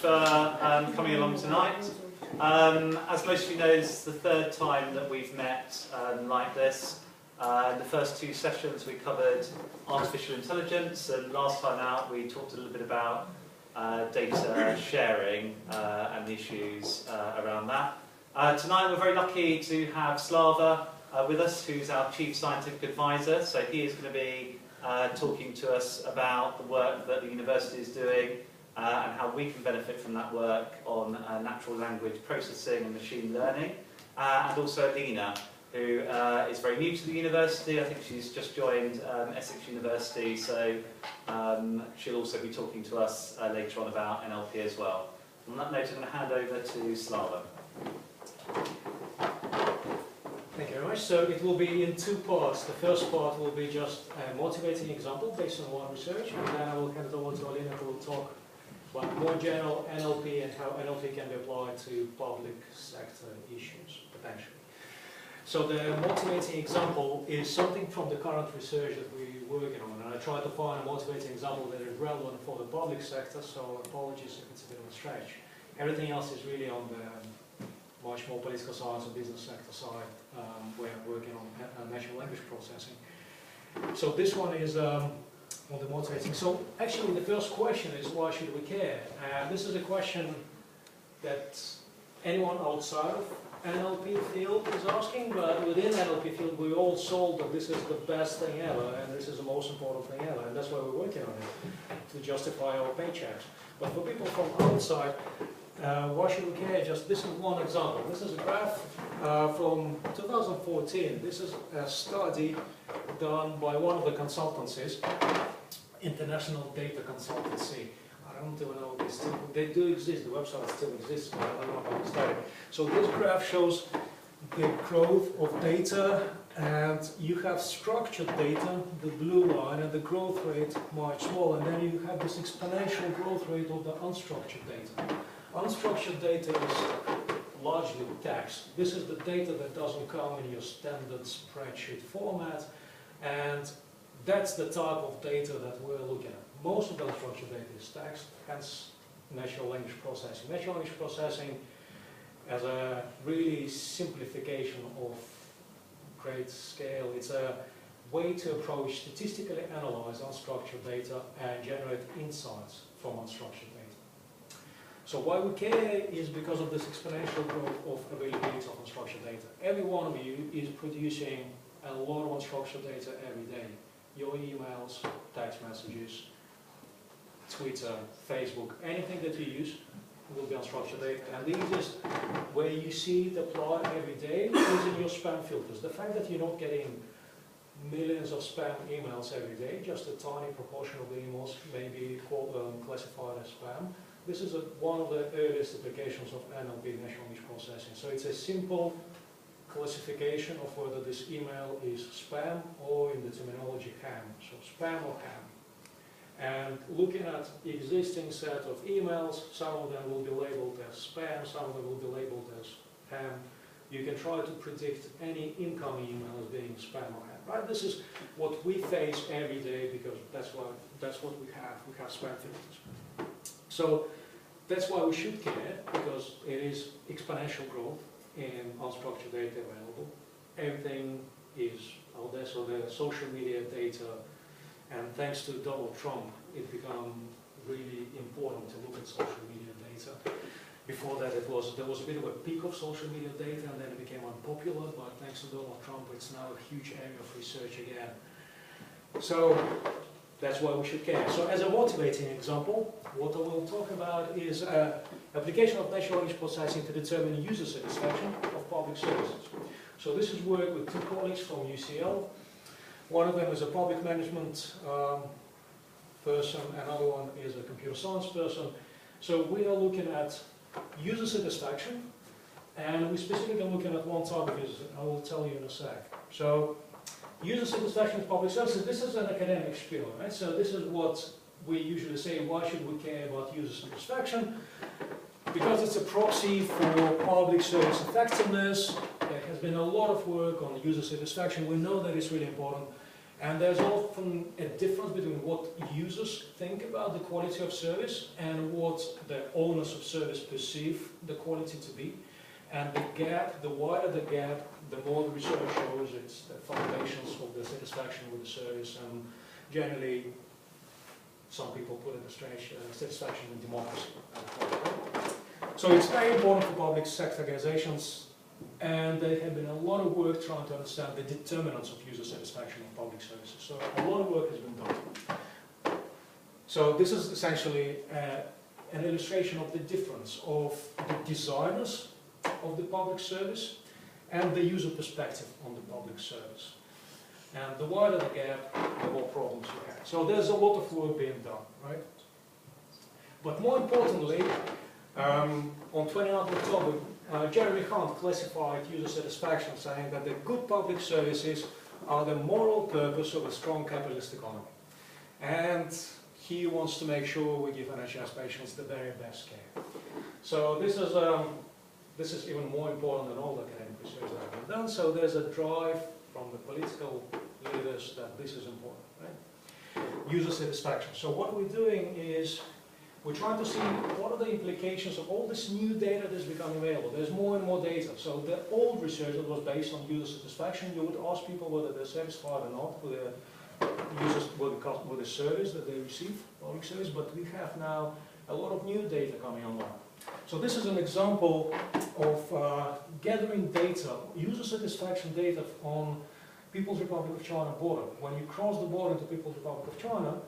For coming along tonight. As most of you know, this is the third time that we've met like this. In the first two sessions we covered artificial intelligence, and last time out we talked a little bit about data sharing and the issues around that. Tonight we're very lucky to have Slava with us, who's our Chief Scientific Advisor. So he is going to be talking to us about the work that the university is doing and how we can benefit from that work on natural language processing and machine learning. And also Alina, who is very new to the university. I think she's just joined Essex University, so she'll also be talking to us later on about NLP as well. On that note, I'm going to hand over to Slava. Thank you very much. So it will be in two parts. The first part will be just a motivating example based on one research, and then I will hand it over to Alina, who will talk about more general NLP and how NLP can be applied to public sector issues, potentially. So the motivating example is something from the current research that we're working on, and I tried to find a motivating example that is relevant for the public sector, so apologies if it's a bit of a stretch. Everything else is really on the much more political science and business sector side, where I'm working on natural language processing. So this one is on the motivating. So actually the first question is, why should we care? This is a question that anyone outside of NLP field is asking, but within NLP field we all sold that this is the best thing ever and this is the most important thing ever, and that's why we're working on it, to justify our paychecks. But for people from outside, why should we care? Just this is one example. This is a graph from 2014. This is a study done by one of the consultancies, International Data Consultancy. I don't even know if they do exist. The website still exists, but I don't know how to study. So this graph shows the growth of data, and you have structured data, the blue line, and the growth rate much smaller, and then you have this exponential growth rate of the unstructured data. Unstructured data is largely text. This is the data that doesn't come in your standard spreadsheet format, and that's the type of data that we're looking at. Most of the unstructured data is text, hence natural language processing. Natural language processing as a really simplification of great scale. It's a way to approach, statistically analyze unstructured data and generate insights from unstructured data. So why we care is because of this exponential growth of availability of unstructured data. Every one of you is producing a lot of unstructured data every day. Your emails, text messages, Twitter, Facebook, anything that you use will be unstructured data. And the easiest way you see it applied every day is in your spam filters. The fact that you're not getting millions of spam emails every day, just a tiny proportion of the emails may be classified as spam. This is one of the earliest applications of NLP, natural language processing. So it's a simple classification of whether this email is spam or, in the terminology, ham. So spam or ham. And looking at the existing set of emails, some of them will be labeled as spam, some of them will be labeled as ham. You can try to predict any incoming email as being spam or ham. Right? This is what we face every day because that's what we have. We have spam filters. So that's why we should care, because it is exponential growth in unstructured data available. Everything is out there, so the social media data, and thanks to Donald Trump, it became really important to look at social media data. Before that, there was a bit of a peak of social media data, and then it became unpopular, but thanks to Donald Trump, it's now a huge area of research again. So that's why we should care. So as a motivating example, what I will talk about is application of natural language processing to determine user satisfaction of public services. So this is work with two colleagues from UCL. One of them is a public management person, another one is a computer science person. So we are looking at user satisfaction, and we're specifically looking at one type of user. I will tell you in a sec. So user satisfaction of public services, this is an academic spiel, right? So this is what we usually say, why should we care about user satisfaction? Because it's a proxy for public service effectiveness. There has been a lot of work on user satisfaction. We know that it's really important. And there's often a difference between what users think about the quality of service and what the owners of service perceive the quality to be. And the gap, the wider the gap, the more the research shows it's the foundations of the satisfaction with the service. And generally, some people put it as satisfaction in democracy. So it's very important for public sector organizations, and there have been a lot of work trying to understand the determinants of user satisfaction in public services. So a lot of work has been done. So this is essentially an illustration of the difference of the designers of the public service and the user perspective on the public service. And the wider the gap, the more problems you have. So there's a lot of work being done, right? But more importantly, on 29th October, Jeremy Hunt classified user satisfaction, saying that the good public services are the moral purpose of a strong capitalist economy. And he wants to make sure we give NHS patients the very best care. So this is even more important than all the academic research that have been done. So there's a drive from the political leaders that this is important, right? User satisfaction. So what we're doing is we're trying to see what are the implications of all this new data that's becoming available. There's more and more data. So the old research that was based on user satisfaction, you would ask people whether they're satisfied or not with the users, with the service that they receive, public service. But we have now a lot of new data coming online. So this is an example of gathering data, user satisfaction data on People's Republic of China border. When you cross the border into People's Republic of China,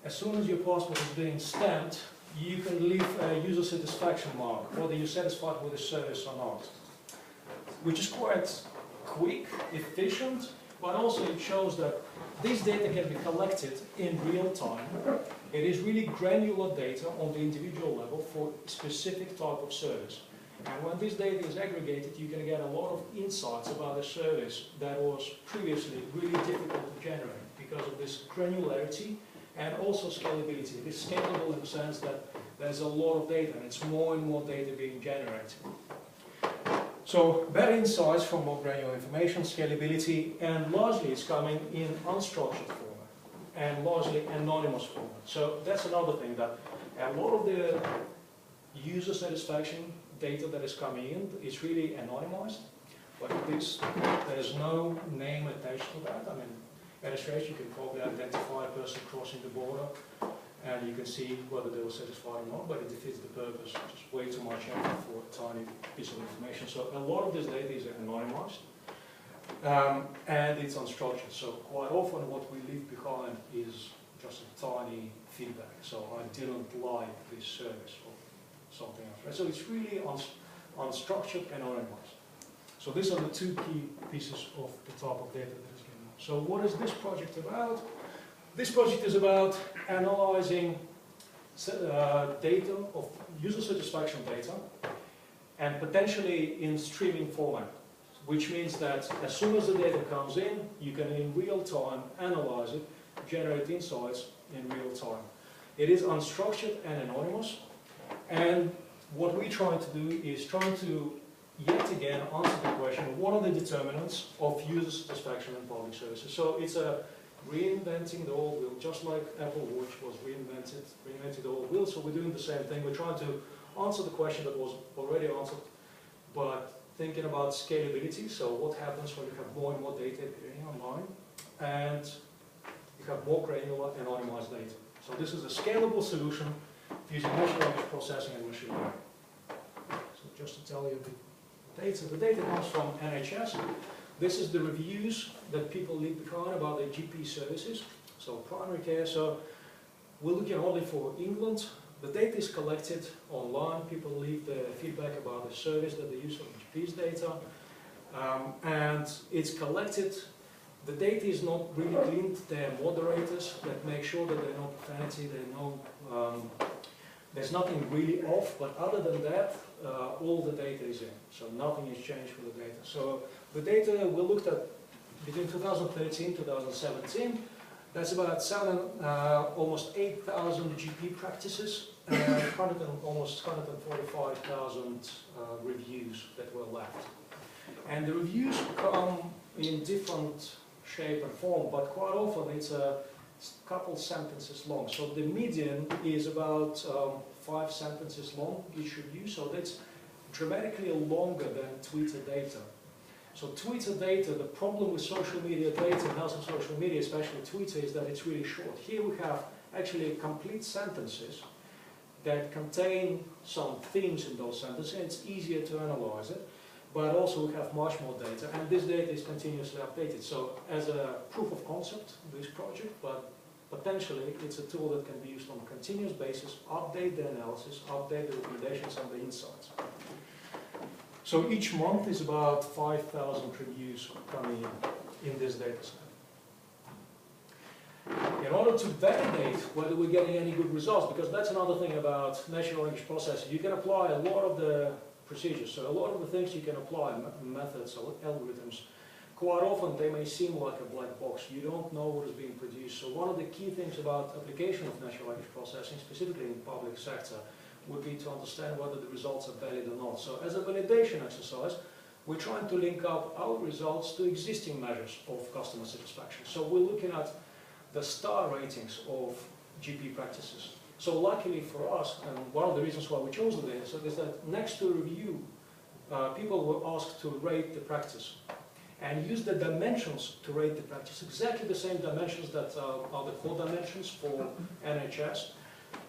as soon as your passport is being stamped, you can leave a user satisfaction mark, whether you're satisfied with the service or not. Which is quite quick, efficient, but also it shows that this data can be collected in real time. It is really granular data on the individual level for a specific type of service. And when this data is aggregated, you can get a lot of insights about a service that was previously really difficult to generate because of this granularity and also scalability. It is scalable in the sense that there's a lot of data and it's more and more data being generated. So better insights from more granular information, scalability, and largely it's coming in unstructured format and largely anonymous format. So that's another thing, that a lot of the user satisfaction data that is coming in is really anonymized, but there's no name attached to that. I mean, at a stretch you can probably identify a person crossing the border and you can see whether they were satisfied or not, but it defeats the purpose. It's just way too much effort for a tiny piece of information. So a lot of this data is anonymized and it's unstructured. So quite often what we leave behind is just a tiny feedback. So I didn't like this service or something else. Right? So it's really unstructured and anonymized. So these are the two key pieces of the type of data that is given. So what is this project about? This project is about analyzing data of user satisfaction data and potentially in streaming format, which means that as soon as the data comes in, you can in real time analyze it, generate insights in real time. It is unstructured and anonymous, and what we're trying to do is trying to yet again answer the question, what are the determinants of user satisfaction in public services? So it's a reinventing the old wheel, just like Apple Watch was reinvented the old wheel. So we're doing the same thing. We're trying to answer the question that was already answered, but thinking about scalability. So what happens when you have more and more data appearing online, and you have more granular anonymized data. So this is a scalable solution using natural language processing and machine learning. So just to tell you the data comes from NHS. This is the reviews that people leave behind about their GP services, so primary care. So we're looking only for England. The data is collected online. People leave their feedback about the service that they use for the GP's data. And it's collected. The data is not really cleaned. There are moderators that make sure that there are no profanity, there's nothing really off, but other than that, all the data is in. So nothing has changed with the data. So the data we looked at between 2013 and 2017, that's about almost 8,000 GP practices and almost 145,000 reviews that were left. And the reviews come in different shape and form, but quite often it's a couple sentences long. So the median is about 5 sentences long, each review, so that's dramatically longer than Twitter data. So Twitter data, the problem with social media data and also social media, especially Twitter, is that it's really short. Here we have actually complete sentences that contain some themes in those sentences, and it's easier to analyze it, but also we have much more data, and this data is continuously updated. So as a proof of concept, this project, but potentially it's a tool that can be used on a continuous basis, update the analysis, update the recommendations and the insights. So each month is about 5,000 reviews coming in this data set. In order to validate whether we're getting any good results, because that's another thing about natural language processing, you can apply a lot of the procedures, so a lot of the things you can apply, methods or algorithms, quite often they may seem like a black box. You don't know what is being produced. So one of the key things about application of natural language processing, specifically in the public sector, would be to understand whether the results are valid or not. So as a validation exercise, we're trying to link up our results to existing measures of customer satisfaction. So we're looking at the star ratings of GP practices. So luckily for us, and one of the reasons why we chose the data set is that next to a review, people were asked to rate the practice and use the dimensions to rate the practice, exactly the same dimensions that are the core dimensions for NHS.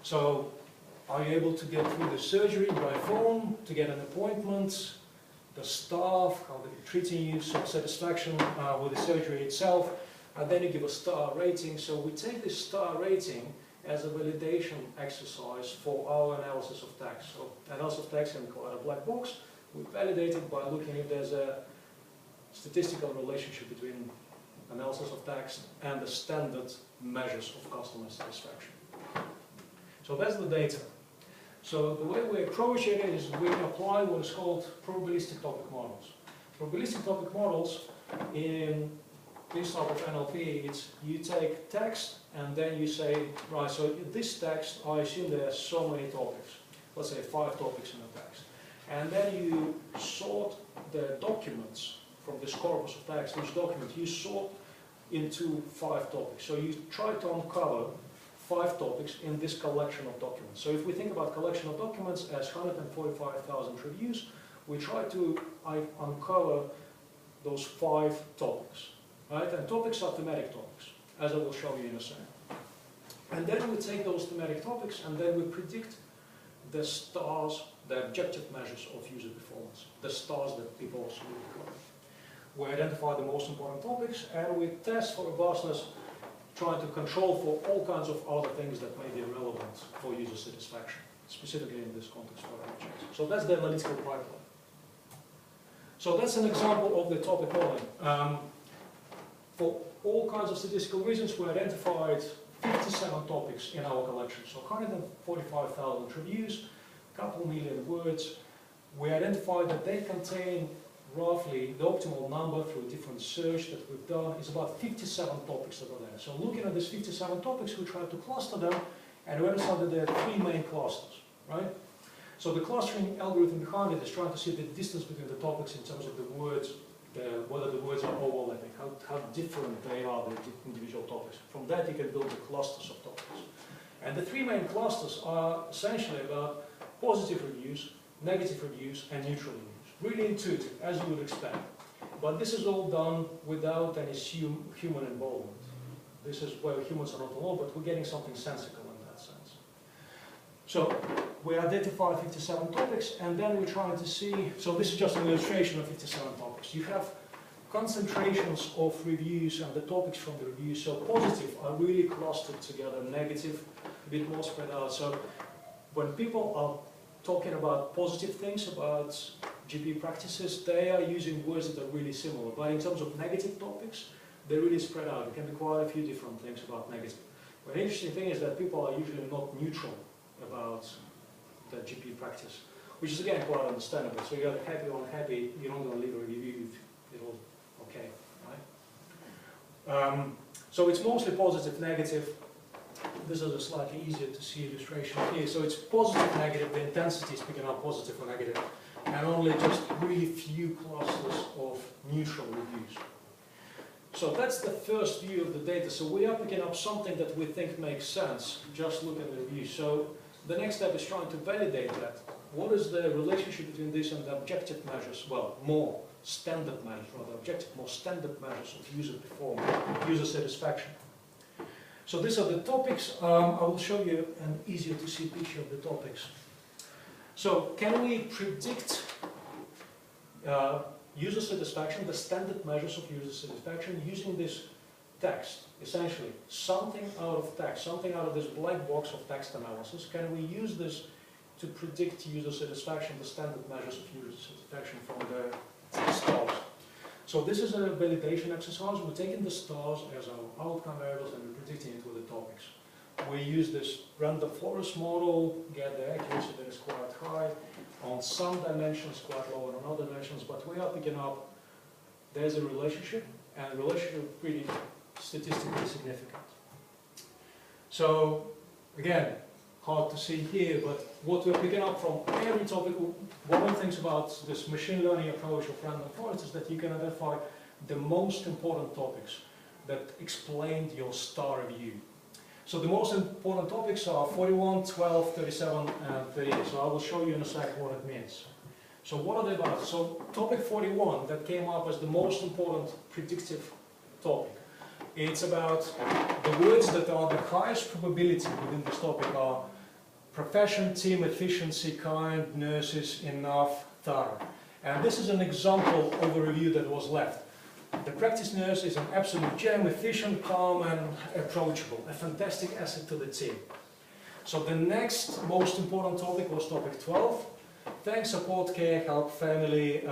So are you able to get through the surgery by phone, to get an appointment, the staff, how they're treating you, satisfaction with the surgery itself, and then you give a star rating. So we take this star rating as a validation exercise for our analysis of text. So analysis of text can be quite a black box. We validate it by looking if there's a statistical relationship between analysis of text and the standard measures of customer satisfaction. So that's the data. So the way we approach it is we apply what is called probabilistic topic models. Probabilistic topic models in this type of NLP, it's you take text and then you say, right, so in this text, I assume there are so many topics. Let's say 5 topics in the text. And then you sort the documents from this corpus of text, each document, you sort into 5 topics. So you try to uncover 5 topics in this collection of documents. So if we think about collection of documents as 145,000 reviews, we try to uncover those 5 topics. Right? And topics are thematic topics, as I will show you in a second. And then we take those thematic topics and then we predict the stars, the objective measures of user performance, the stars that people also require. We identify the most important topics and we test for robustness, trying to control for all kinds of other things that may be relevant for user satisfaction, specifically in this context for NHS. So that's the analytical pipeline. So that's an example of the topic modeling. For all kinds of statistical reasons, we identified 57 topics in our collection. So 145,000 reviews, a couple million words. We identified that they contain roughly the optimal number through a different search that we've done is about 57 topics that are there. So looking at these 57 topics, we try to cluster them, and we understand that there are 3 main clusters, right? So the clustering algorithm behind it is trying to see the distance between the topics in terms of the words, whether the words are overlapping, how different they are, the individual topics. From that you can build the clusters of topics. And the 3 main clusters are essentially about positive reviews, negative reviews, and neutral reviews. Really intuitive, as you would expect. But this is all done without any human involvement. This is where humans are not alone, but we're getting something sensical in that sense. So we identify 57 topics, and then we're trying to see, so this is just an illustration of 57 topics. You have concentrations of reviews and the topics from the reviews. So positive are really clustered together, negative a bit more spread out. So when people are talking about positive things about GP practices, they are using words that are really similar. But in terms of negative topics, they're really spread out. There can be quite a few different things about negative. But the interesting thing is that people are usually not neutral about the GP practice, which is again quite understandable. So you're happy or unhappy, you're not going to leave a review if it's all okay, right? So it's mostly positive, negative. This is a slightly easier to see illustration here. So it's positive, negative, the intensity is picking up positive or negative, and only just really few clusters of neutral reviews. So that's the first view of the data. So we are picking up something that we think makes sense, just look at the review. So the next step is trying to validate that. What is the relationship between this and the objective measures? Well, more standard measures, rather objective, more standard measures of user performance, user satisfaction. So these are the topics. I will show you an easier to see picture of the topics. So can we predict user satisfaction, the standard measures of user satisfaction, using this text? Essentially, something out of text, something out of this black box of text analysis. Can we use this to predict user satisfaction, the standard measures of user satisfaction from the stars? So this is a validation exercise. We're taking the stars as our outcome variables and we're predicting it with the topics. We use this random forest model, get the accuracy that is quite high, on some dimensions quite low and on other dimensions, but we are picking up there's a relationship, and the relationship is pretty statistically significant. So again, hard to see here, but what we're picking up from every topic, one of the things about this machine learning approach of random forest is that you can identify the most important topics that explained your star review. So the most important topics are 41, 12, 37, and 38. So I will show you in a second what it means. So what are they about? So topic 41 that came up as the most important predictive topic. It's about the words that are the highest probability within this topic are profession, team, efficiency, kind, nurses, enough, thorough. And this is an example of a review that was left. The practice nurse is an absolute gem, efficient, calm and approachable, a fantastic asset to the team. So the next most important topic was topic 12. Thanks, support, care, help, family,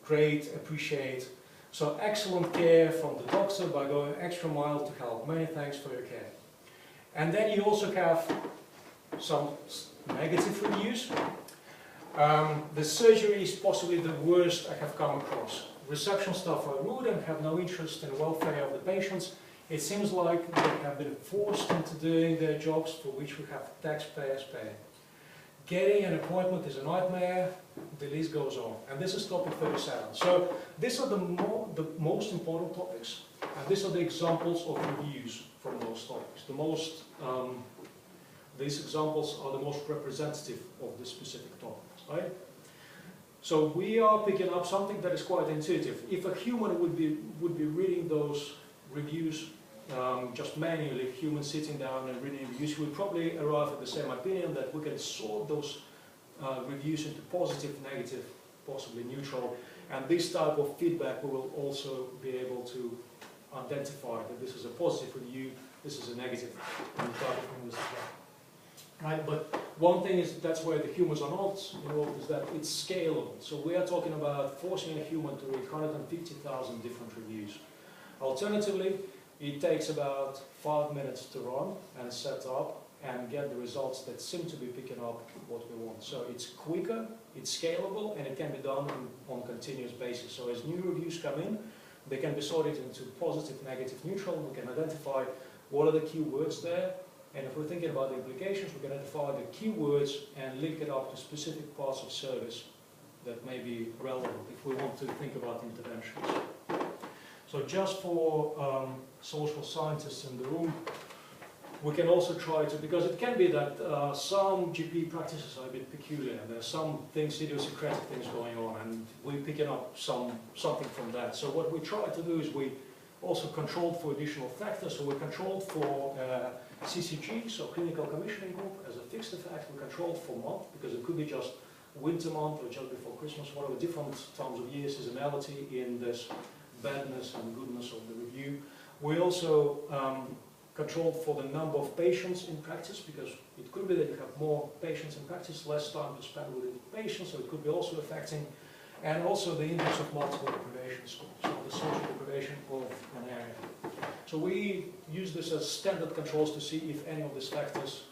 great, appreciate. So excellent care from the doctor by going extra mile to help. Many thanks for your care. And then you also have some negative reviews. The surgery is possibly the worst I have come across. Reception staff are rude and have no interest in the welfare of the patients. It seems like they have been forced into doing their jobs for which we have taxpayers paying. Getting an appointment is a nightmare, the list goes on. And this is topic 37. So these are the most important topics, and these are the examples of reviews from those topics. These examples are the most representative of the specific topics, right? So we are picking up something that is quite intuitive. If a human would be reading those reviews just manually, a human sitting down and reading reviews, we would probably arrive at the same opinion that we can sort those reviews into positive, negative, possibly neutral, and this type of feedback we will also be able to identify that this is a positive review, this is a negative, and the type of things as well. Right, but one thing is that's where the humans are not involved, is that it's scalable. So we are talking about forcing a human to read 150,000 different reviews. Alternatively, it takes about 5 minutes to run and set up and get the results that seem to be picking up what we want. So it's quicker, it's scalable, and it can be done on a continuous basis. So as new reviews come in, they can be sorted into positive, negative, neutral. We can identify what are the key words there. And if we're thinking about the implications, we can identify the keywords and link it up to specific parts of service that may be relevant if we want to think about interventions. So just for social scientists in the room, we can also try to, because it can be that some GP practices are a bit peculiar, and there are some things, idiosyncratic things going on, and we're picking up something from that. So what we try to do is we also controlled for additional factors. So we controlled for CCG, so clinical commissioning group, as a fixed effect. We controlled for month, because it could be just winter month or just before Christmas, whatever, different times of year, seasonality in this badness and goodness of the review. We also controlled for the number of patients in practice, because it could be that you have more patients in practice, less time to spend with the patients, so it could be also affecting, and also the index of multiple deprivation scores, so the social deprivation of an area. So we use this as standard controls to see if any of these factors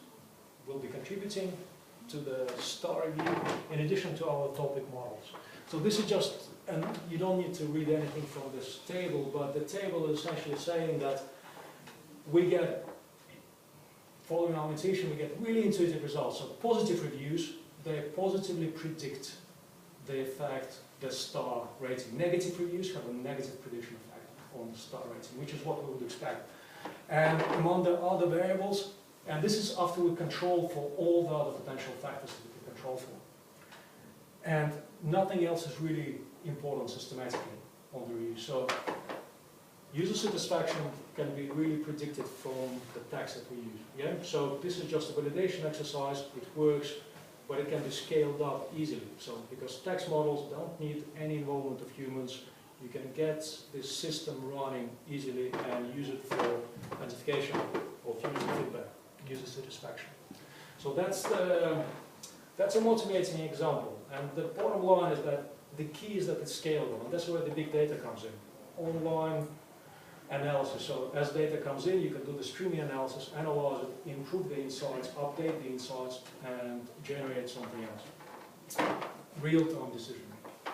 will be contributing to the star review, in addition to our topic models. So this is just, and you don't need to read anything from this table, but the table is essentially saying that we get, following our intuition, we get really intuitive results. So positive reviews, they positively predict the effect, the star rating. Negative reviews have a negative prediction effect. on the star rating, which is what we would expect. And among the other variables, and this is after we control for all the other potential factors that we can control for. And nothing else is really important systematically on the review. So user satisfaction can be really predicted from the text that we use. Yeah? So this is just a validation exercise, it works, but it can be scaled up easily. So because text models don't need any involvement of humans, you can get this system running easily and use it for identification of user feedback, user satisfaction. So that's a motivating example. And the bottom line is that the key is that it's scalable, and that's where the big data comes in. Online analysis. So as data comes in, you can do the streaming analysis, analyze it, improve the insights, update the insights, and generate something else. Real-time decision making.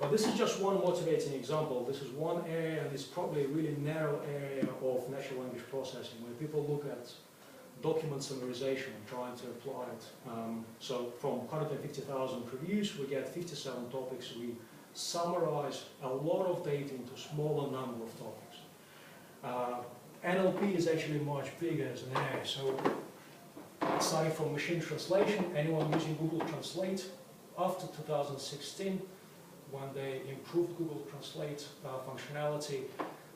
But this is just one motivating example. This is one area, and it's probably a really narrow area of natural language processing, where people look at document summarization and trying to apply it. So from 150,000 reviews, we get 57 topics. We summarize a lot of data into a smaller number of topics. NLP is actually much bigger as an area. So aside from machine translation, anyone using Google Translate after 2016, when they improved Google Translate functionality,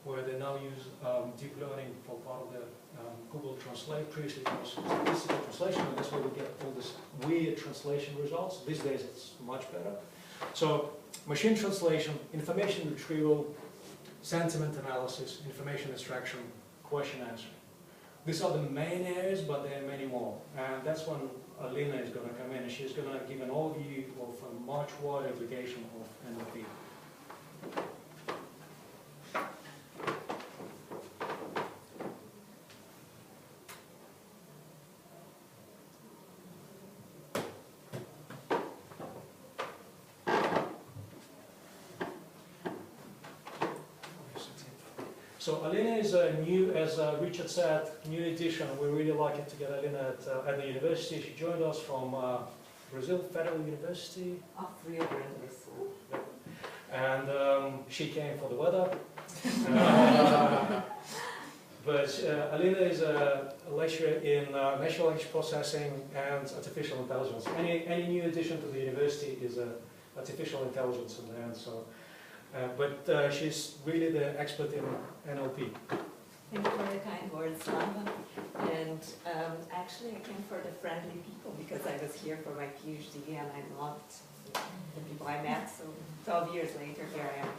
where they now use deep learning for part of the Google Translate. Previously it was statistical translation, and that's where we get all this weird translation results. These days it's much better. So machine translation, information retrieval, sentiment analysis, information extraction, question answering. These are the main areas, but there are many more. And that's when Alina is going to come in, and she's going to give an overview of a much wider application of NLP. So Alina is a new, as Richard said, new addition. We really like it to get Alina at the university. She joined us from Brazil Federal University. Rio Grande do Sul. And she came for the weather. But Alina is a lecturer in natural language processing and artificial intelligence. Any new addition to the university is artificial intelligence in there. So. But she's really the expert in NLP. Thank you for the kind words, Slava. And actually I came for the friendly people because I was here for my PhD and I loved the people I met. So 12 years later, here I am.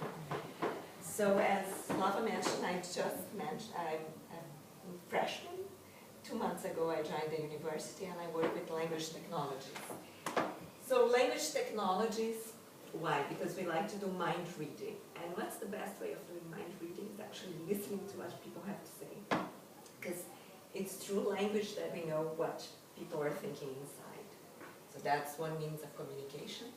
So as Slava mentioned, I'm a freshman. 2 months ago I joined the university and I work with language technologies. So language technologies, why? Because we like to do mind reading. And what's the best way of doing mind reading is actually listening to what people have to say. Because it's through language that we know what people are thinking inside. So that's one means of communication.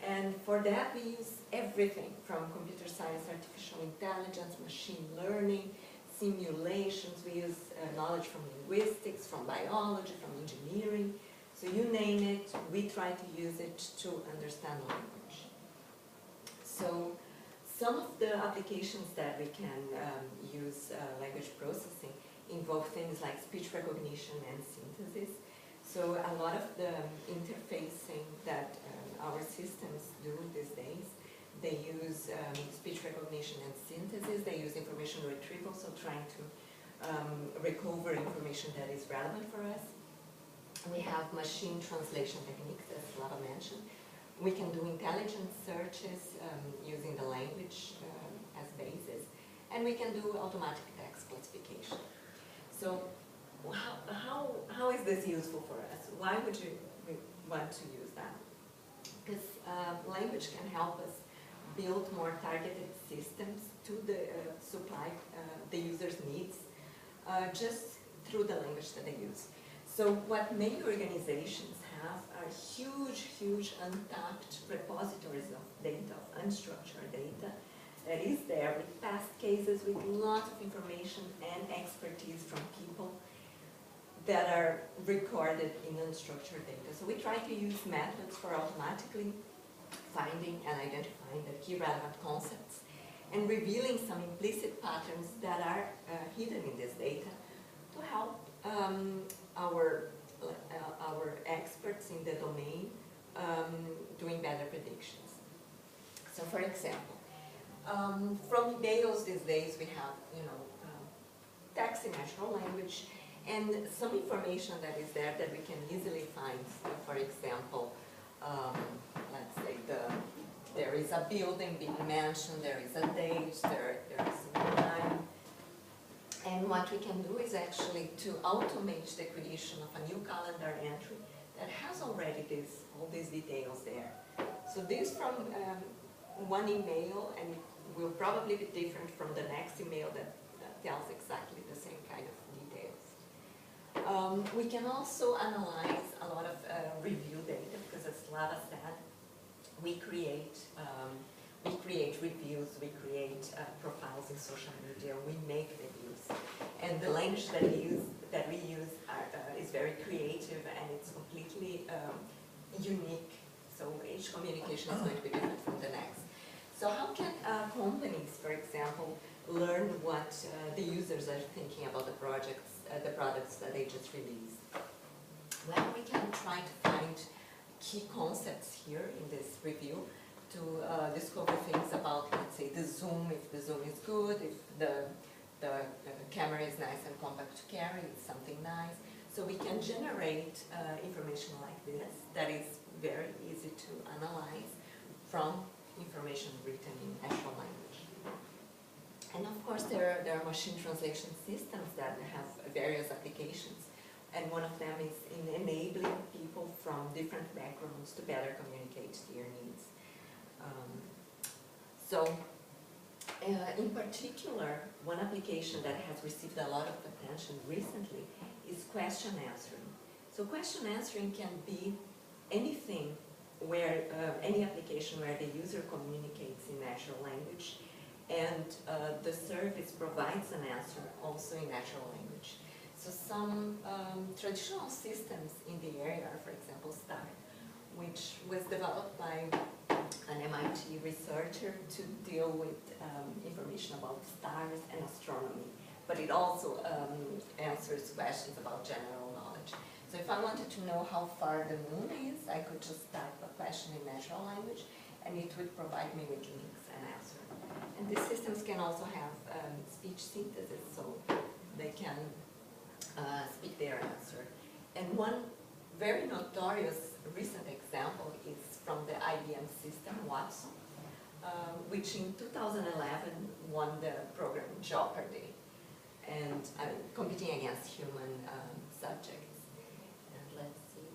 And for that we use everything from computer science, artificial intelligence, machine learning, simulations. We use knowledge from linguistics, from biology, from engineering. So you name it, we try to use it to understand language. So some of the applications that we can use language processing involve things like speech recognition and synthesis. So a lot of the interfacing that our systems do these days, they use speech recognition and synthesis, they use information retrieval, so trying to recover information that is relevant for us. We have machine translation techniques, as Slava mentioned. We can do intelligent searches using the language as basis, and we can do automatic text classification. So how is this useful for us? Why would you want to use that? Because language can help us build more targeted systems to supply the user's needs just through the language that they use. So what many organizations have are huge untapped repositories of data, of unstructured data, that is there with past cases, with lots of information and expertise from people that are recorded in unstructured data. So we try to use methods for automatically finding and identifying the key relevant concepts and revealing some implicit patterns that are hidden in this data to help our experts in the domain doing better predictions. So for example, from emails these days we have, text in natural language and some information that is there that we can easily find. So for example, let's say there is a building being mentioned, there is a date, there is a time. And what we can do is actually to automate the creation of a new calendar entry that has already all these details there. So this from one email, and it will probably be different from the next email that tells exactly the same kind of details. We can also analyze a lot of review data, because as Lava said, we create reviews, we create profiles in social media, we make reviews, and the language that we use is very creative and it's completely unique. So each communication is going to be different from the next. So how can companies, for example, learn what the users are thinking about the products that they just released? Well, we can try to find key concepts here in this review to discover things about, let's say, the zoom, if the zoom is good, if the camera is nice and compact to carry, it's something nice. So we can generate information like this that is very easy to analyze from information written in natural language. And of course there are machine translation systems that have various applications. And one of them is in enabling people from different backgrounds to better communicate their needs. In particular, one application that has received a lot of attention recently is question answering. So question answering can be anything where, any application where the user communicates in natural language and the service provides an answer also in natural language. So some traditional systems in the area are, for example, STAR, which was developed by an MIT researcher to deal with information about stars and astronomy, but it also answers questions about general knowledge. So if I wanted to know how far the moon is, I could just type a question in natural language and it would provide me with links and answer. And these systems can also have speech synthesis, so they can speak their answer. And one very notorious recent example is from the IBM system, Watson, which in 2011 won the program Jeopardy, and competing against human subjects. And let's see,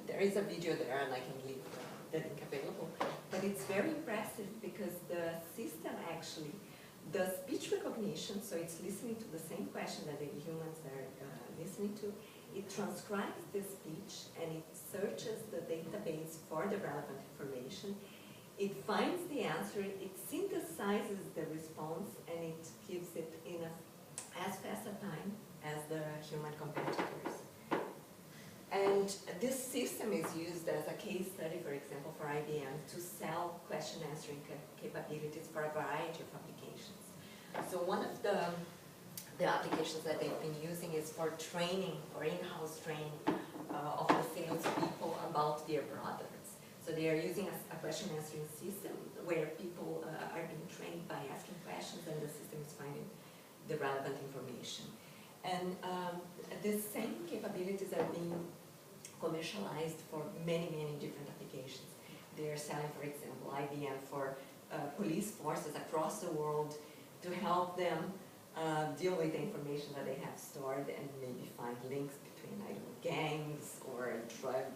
there is a video there and I can leave the link available, but it's very impressive because the system actually does speech recognition, so it's listening to the same question that the humans are listening to. It transcribes the speech and it searches the database for the relevant information. It finds the answer, it synthesizes the response, and it gives it in as fast a time as the human competitors. And this system is used as a case study, for example, for IBM to sell question answering capabilities for a variety of applications. So one of the applications that they've been using is for training or in-house training of the salespeople about their products. So they are using a question answering system where people are being trained by asking questions and the system is finding the relevant information. And these same capabilities are being commercialized for many, many different applications. They are selling, for example, IBM for police forces across the world to help them deal with the information that they have stored and maybe find links between, I don't know, gangs or drug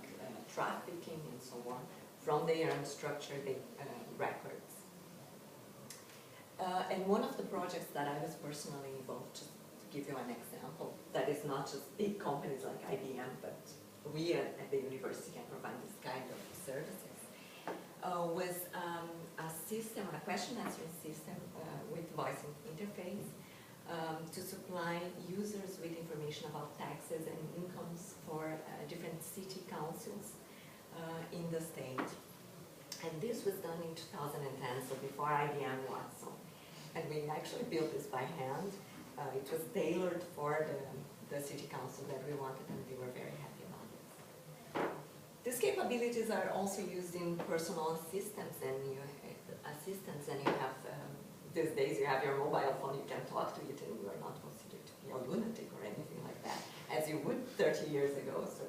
trafficking and so on from their unstructured records. And one of the projects that I was personally involved, just to give you an example, that is not just big companies like IBM, but we at the university can provide this kind of services, was a system, a question answering system with voice interface to supply users with information about taxes and incomes for different city councils in the state. And this was done in 2010, so before IBM was. So, and we actually built this by hand. It was tailored for the city council that we wanted, and they were very happy about it. These capabilities are also used in personal assistants, and you have, these days you have your mobile phone, you can talk to it, and you are not considered to be a lunatic or anything like that, as you would 30 years ago. So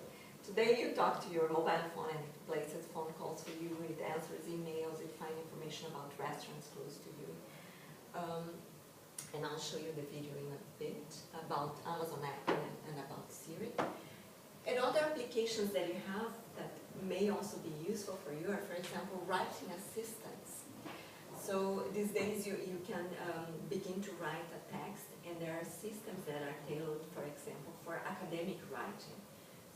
today you talk to your mobile phone, and it places phone calls for you, it answers emails, it finds information about restaurants close to you. And I'll show you the video in a bit about Amazon Echo and about Siri. And other applications that you have that may also be useful for you are, for example, writing assistants. So these days you can begin to write a text, and there are systems that are tailored, for example, for academic writing.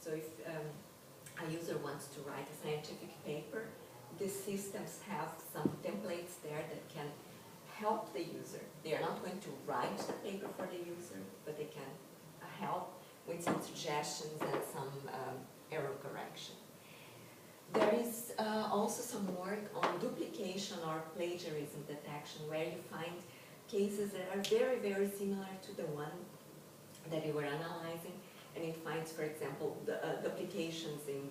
So if a user wants to write a scientific paper, these systems have some templates there that can help the user. They are not going to write the paper for the user, but they can help with some suggestions and some error correction. There is also some work on duplication or plagiarism detection, where you find cases that are very, very similar to the one that you were analyzing, and it finds, for example, the duplications in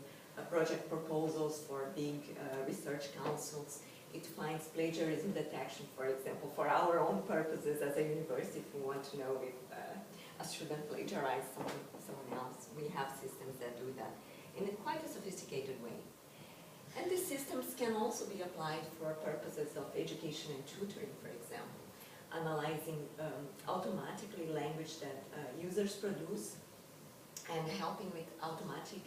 project proposals for big research councils. It finds plagiarism detection, for example, for our own purposes as a university, if we want to know if a student plagiarized someone else. We have systems that do that in quite a sophisticated way. And these systems can also be applied for purposes of education and tutoring, for example, analyzing automatically language that users produce and helping with automatic,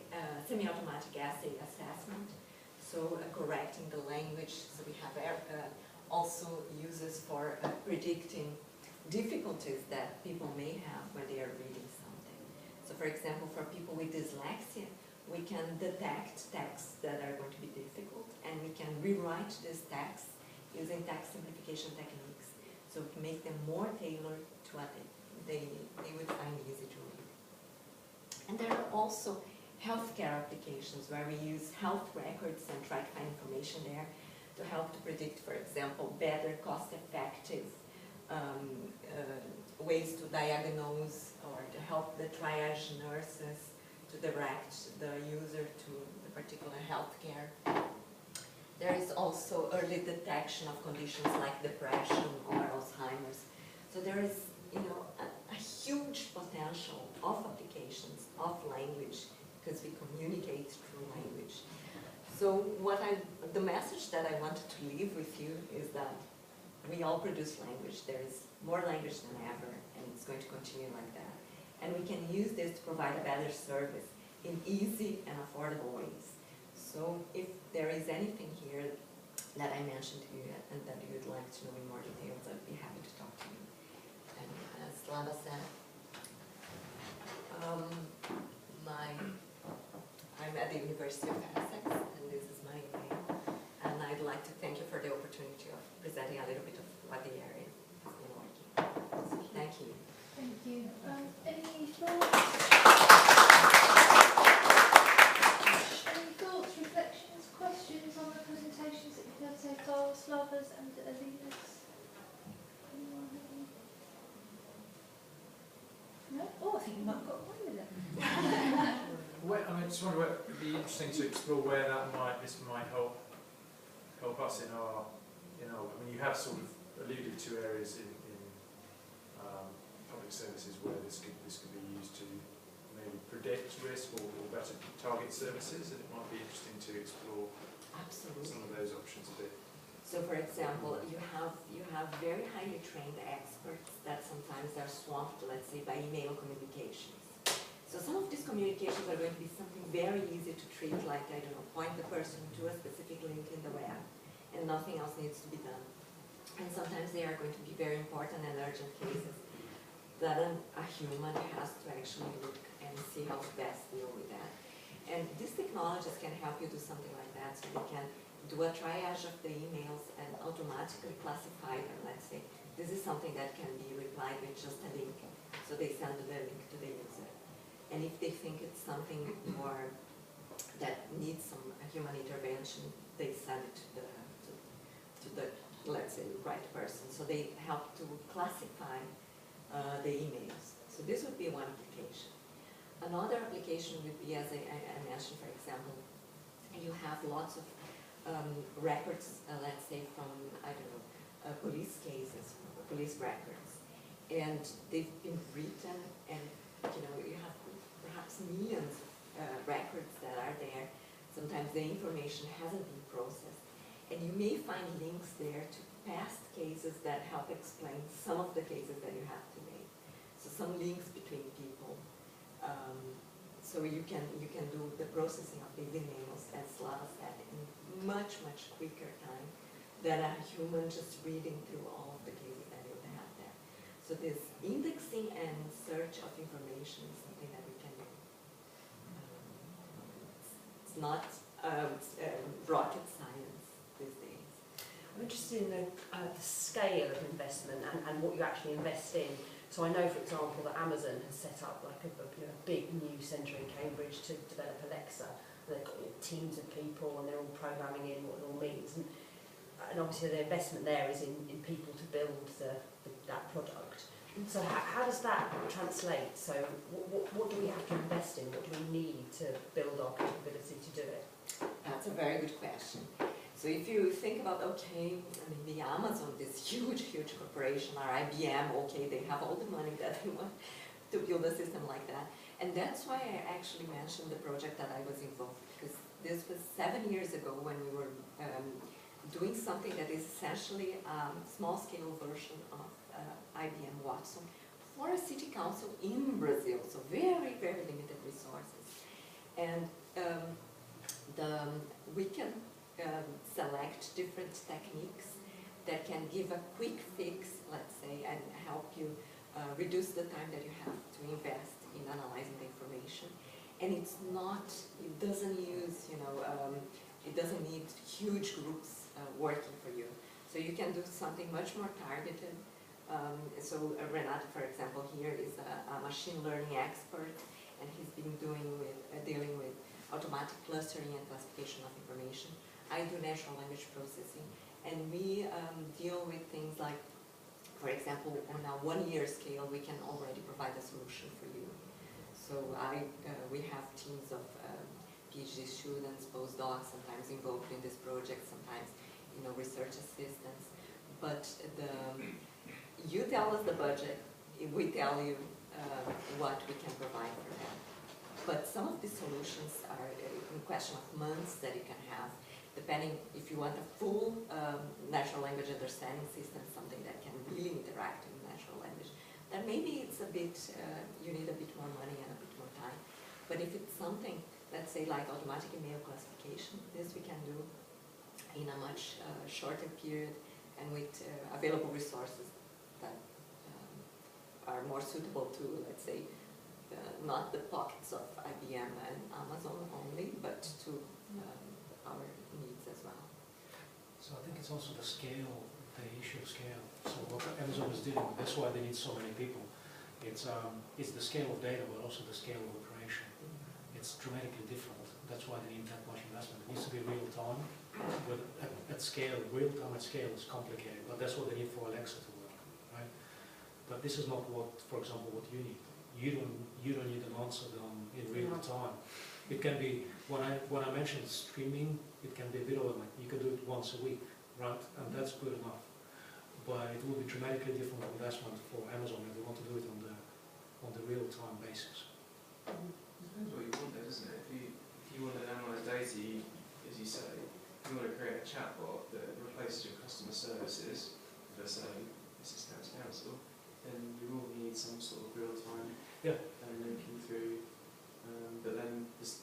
semi-automatic essay assessment. So correcting the language. So we have also uses for predicting difficulties that people may have when they are reading something. So for example, for people with dyslexia, we can detect texts that are going to be difficult, and we can rewrite these texts using text simplification techniques. So to make them more tailored to what they would find easy to read. And there are also healthcare applications where we use health records and try to find information there to help to predict, for example, better cost-effective ways to diagnose, or to help the triage nurses to direct the user to the particular healthcare. There is also early detection of conditions like depression or Alzheimer's. So there is, a huge potential of applications of language, because we communicate through language. So the message that I wanted to leave with you is that we all produce language. There is more language than ever, and it's going to continue like that. And we can use this to provide a better service in easy and affordable ways. So if there is anything here that I mentioned to you and that you would like to know in more details, I'd be happy to talk to you. And as Slava said, I'm at the University of Essex, and this is my email. And I'd like to thank you for the opportunity of presenting a little bit of what the area has been working on. So thank you. Thank you. Any thoughts? Any thoughts, reflections, questions on the presentations that you've heard so far, Slava's and Alina's? Anyone have any? No? Oh, I think you might have got away with it. I just wonder, it'd be interesting to explore where this might help us in our, you have sort of alluded to areas in public services where this could be used to maybe predict risk or better target services, and it might be interesting to explore some of those options a bit. So, for example, you have very highly trained experts that sometimes are swamped, let's say, by email communications. So some of these communications are going to be something very easy to treat, like, I don't know, point the person to a specific link in the web, and nothing else needs to be done. And sometimes they are going to be very important and urgent cases that a human has to actually look and see how to best deal with that. And these technologies can help you do something like that, so they can do a triage of the emails and automatically classify them. Let's say this is something that can be replied with just a link, so they send the link to the user. And if they think it's something more that needs some human intervention, they send it to the, let's say, right person. So they help to classify the emails. So this would be one application. Another application would be, as I mentioned, for example, you have lots of records, let's say from, I don't know, police cases, police records, and they've been written, and you have perhaps millions of records that are there. Sometimes the information hasn't been processed, and you may find links there to past cases that help explain some of the cases that you have today. So some links between people. So you can do the processing of these emails, as Slava said, in much quicker time than a human just reading through all of the cases that you have there. So this indexing and search of information is something that we can do. It's not rocket science these days. I'm interested in the scale of investment and what you actually invest in. So I know, for example, that Amazon has set up like a big new centre in Cambridge to develop Alexa. And they've got teams of people and they're all programming in what it all means. And obviously the investment there is in people to build that product. So how does that translate? So what do we have to invest in? What do we need to build our capability to do it? That's a very good question. So if you think about, okay, I mean, the Amazon, this huge corporation, or IBM, okay, they have all the money that they want to build a system like that. And that's why I actually mentioned the project that I was involved, because this was 7 years ago when we were doing something that is essentially a small-scale version of IBM Watson for a city council in Brazil, so very limited resources. And we can select different techniques that can give a quick fix, let's say, and help you reduce the time that you have to invest in analyzing the information. And it doesn't use, it doesn't need huge groups working for you. So you can do something much more targeted. So Renato, for example, here is a machine learning expert, and he's been dealing with automatic clustering and classification of information. I do natural language processing, and we deal with things like, for example, on a 1-year scale, we can already provide a solution for you. So we have teams of PhD students, postdocs, sometimes involved in this project, sometimes research assistants. But you tell us the budget, we tell you what we can provide for that. But some of these solutions are in question of months that you can have, depending if you want a full natural language understanding system, something that can really interact with natural language, then maybe it's a bit, you need a bit more money and a bit more time. But if it's something, let's say like automatic email classification, this we can do in a much shorter period and with available resources that are more suitable to, let's say, not the pockets of IBM and Amazon only, but to our needs as well. So I think it's also the scale, the issue of scale. So what Amazon is dealing with, that's why they need so many people. It's the scale of data, but also the scale of operation. It's dramatically different. That's why they need that much investment. It needs to be real time, but at scale, real time at scale is complicated. But that's what they need for Alexa to work, right? But this is not what, for example, what you need. You don't need an answer done in real time. It can be, when I mentioned streaming, it can be a bit of you can do it once a week, right? And that's good enough. But it will be dramatically different investment for Amazon if they want to do it on the real time basis. Depends what you want though, doesn't it? If you want to analyse data, as you say, if you want to create a chatbot that replaces your customer services for, say, Essex Council, then you will need some sort of real time linking through. But then its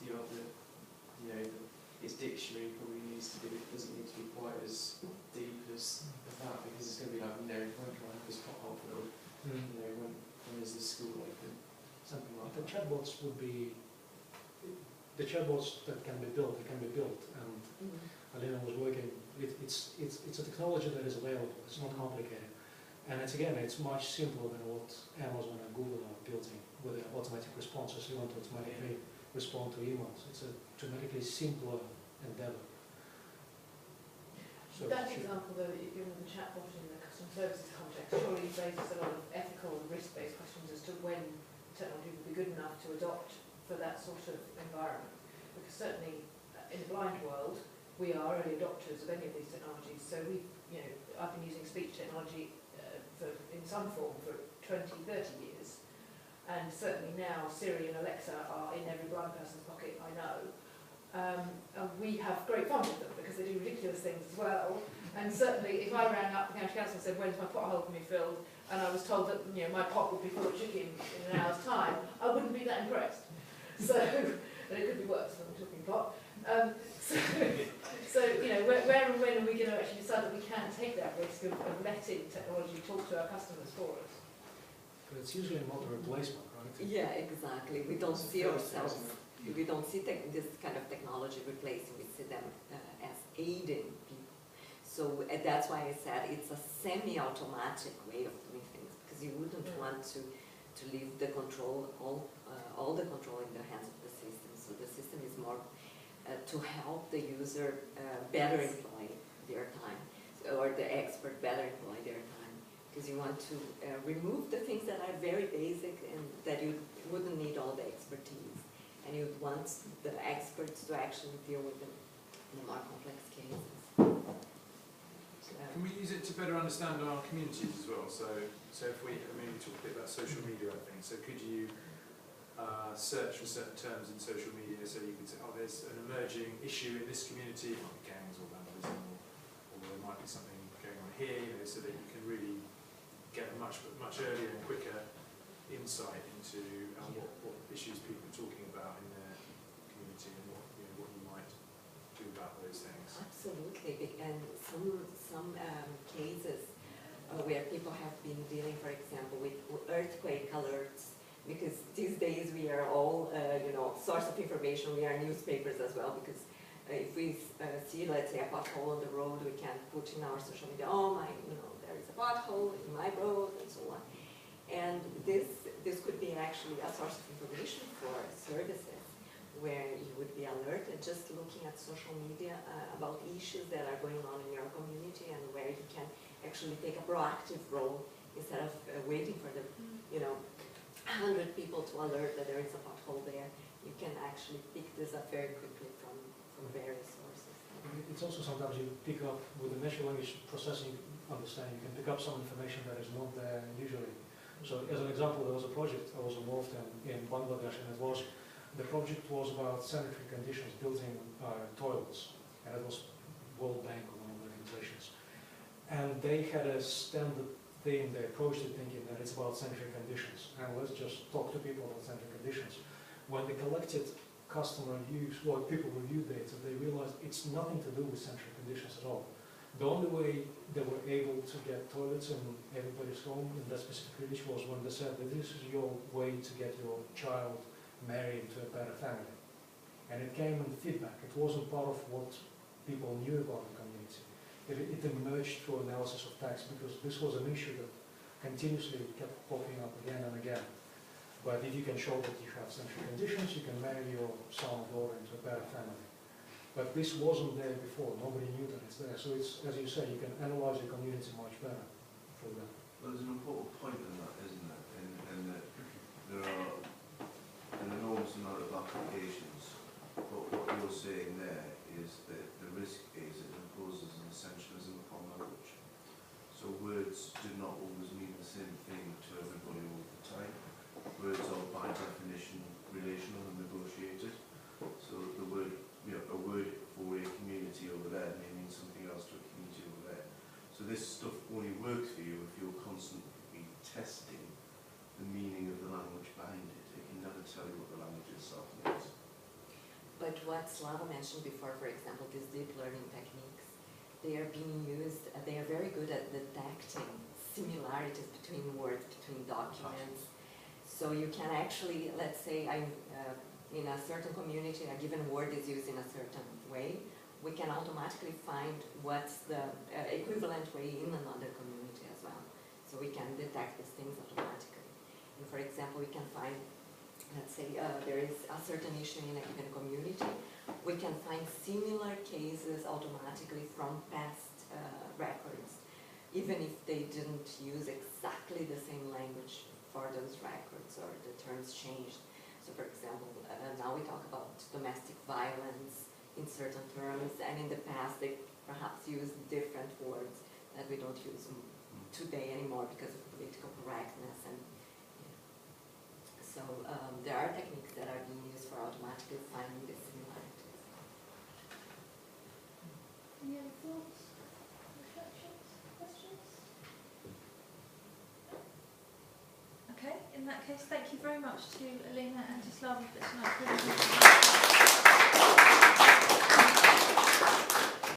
dictionary probably doesn't need to be quite as deep as that, because it's going to be like, when this pothole filled, when is the school open, something like The that. chatbots would be, the chatbots that can be built, and Alina was working, it's a technology that is available, it's not complicated. And it's much simpler than what Amazon and Google are building with their automatic responses. You want to automatically respond to emails. It's a dramatically simpler endeavor. So That should- example though that you've given the chatbot in the customer services context surely raises a lot of ethical and risk-based questions as to when technology would be good enough to adopt for that sort of environment. Because certainly in the blind world, we are early adopters of any of these technologies. So I've been using speech technology in some form for 20, 30 years. And certainly now Siri and Alexa are in every blind person's pocket, I know. And we have great fun with them because they do ridiculous things as well. And certainly if I rang up the county council and said, when's my pothole going to be filled? And I was told that my pot would be full of chicken in an hour's time, I wouldn't be that impressed. So, and it could be worse than a cooking pot. So where and when are we going to actually decide that we can take that risk of letting technology talk to our customers for us? But it's usually not a replacement, right? Yeah, exactly. We don't see ourselves, we don't see this kind of technology replacing, we see them as aiding people. So that's why I said it's a semi-automatic way of doing things, because you wouldn't want to leave the control, all the control in the hands of the system. So the system is more to help the user better employ their time, or the expert better employ their time. Because you want to remove the things that are very basic and that you wouldn't need all the expertise. And you want the experts to actually deal with the more complex cases. Can we use it to better understand our communities as well? So if we talk a bit about social media, I think. So could you search for certain terms in social media, so you could say, oh, there's an emerging issue in this community, it might be gangs or vandalism, or there might be something going on here, so that you can really get a much earlier and quicker insight into what issues people are talking about in their community and what you might do about those things. Absolutely, and some cases where people have been dealing, for example, with earthquake alerts, because these days we are all, source of information, we are newspapers as well, because if we see, let's say, a pothole on the road, we can put in our social media, there is a pothole in my road, and so on. And this could be actually a source of information for services, where you would be alerted just looking at social media about issues that are going on in your community, and where you can actually take a proactive role instead of waiting for the 100 people to alert that there is a pothole there. You can actually pick this up very quickly from various sources. It's also sometimes you pick up with the natural language processing understanding, you can pick up some information that is not there usually. So as an example, there was a project I was involved in Bangladesh, and the project was about sanitary conditions, building toilets, and it was World Bank or one of the organizations. And they had a standard thing, they approached it thinking that it's about sanitary conditions, and let's just talk to people about sanitary conditions. When they collected customer reviews, people review data, they realized it's nothing to do with sanitary conditions at all. The only way they were able to get toilets in everybody's home in that specific village was when they said that this is your way to get your child married to a better family. And it came in feedback. It wasn't part of what people knew about the community. It emerged through analysis of text, because this was an issue that continuously kept popping up again and again. But if you can show that you have sanitary conditions, you can marry your son or daughter into a better family. But this wasn't there before. Nobody knew that it's there. So it's, as you say, you can analyze your community much better through that. Well, there's an important point in that, isn't there? In that there are an enormous amount of applications, but what you're saying there is that the risk is it imposes an essentialism upon language. So words do not always mean the same thing to everybody all the time. Words are by definition relational and negotiated. So the word, a word for a community over there may mean something else to a community over there. So this stuff only works for you if you're constantly testing the meaning of the language behind it. It can never tell you what the language itself means. But what Slava mentioned before, for example, these deep learning techniques, they are being used, they are very good at detecting similarities between words, between documents. So you can actually, let's say I'm in a certain community, a given word is used in a certain way, we can automatically find what's the equivalent way in another community as well. So we can detect these things automatically. And for example, we can find, let's say there is a certain issue in a given community, we can find similar cases automatically from past records, even if they didn't use exactly the same language for those records or the terms changed. So for example, now we talk about domestic violence in certain terms, and in the past they perhaps used different words that we don't use today anymore because of political correctness. And so there are techniques that are being used for automatically finding the similarities. Any other thoughts, reflections, questions? Okay, in that case, thank you very much to Alina and to Slava for tonight's presentation.